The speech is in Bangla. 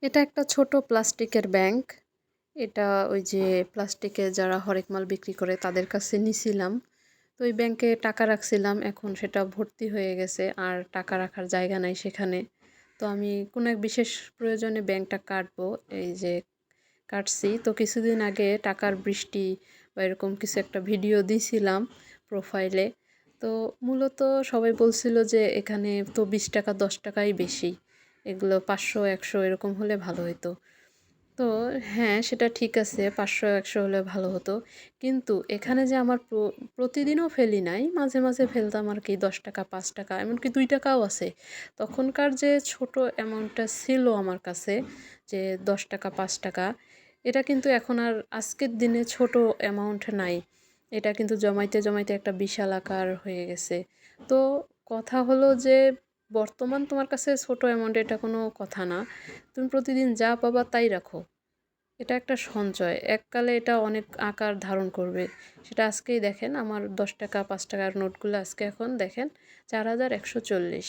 এটা একটা ছোট প্লাস্টিকের ব্যাংক। এটা ওই যে প্লাস্টিকে যারা হরেক মাল বিক্রি করে তাদের কাছে নিছিলাম। তো ওই ব্যাংকে টাকা রাখছিলাম। এখন সেটা ভর্তি হয়ে গেছে। আর টাকা রাখার জায়গা নাই সেখানে। তো আমি কোনো এক বিশেষ প্রয়োজনে ব্যাংকটা কাটবো। এই যে কাটছি। তো কিছুদিন আগে টাকার বৃষ্টি বা এরকম কিছু একটা ভিডিও দিছিলাম প্রোফাইলে। তো মূলত সবাই বলছিল যে এখানে তো ৳২০ ৳১০ বেশি। এগুলো ৫০০ ১০০ এরকম হলে ভালো হইতো। তো হ্যাঁ, সেটা ঠিক আছে ৫০০ ১০০ হলে ভালো হতো। কিন্তু এখানে যে আমার প্রতিদিনও ফেলি নাই, মাঝে, মাঝে ফেলতাম আরকি ৳১০ ৳৫ এমনকি ৳২ আছে। তখনকার যে ছোট অ্যামাউন্টটা ছিল আমার কাছে যে ৳১০ ৳৫ এটা কিন্তু এখন আর আজকের দিনে ছোট অ্যামাউন্ট নাই। এটা কিন্তু জমাইতে, জমাইতে একটা বিশাল আকার হয়ে গেছে। তো কথা হলো যে বর্তমান তোমার কাছে ছোট অ্যামাউন্ট এটা কোনো কথা না। তুমি প্রতিদিন যা পাবা তাই রাখো। এটা একটা সঞ্চয়। এককালে এটা অনেক আকার ধারণ করবে। সেটা আজকেই দেখেন আমার ৳১০ ৳৫ র নোটগুলো আজকে এখন দেখেন ৪,১৪০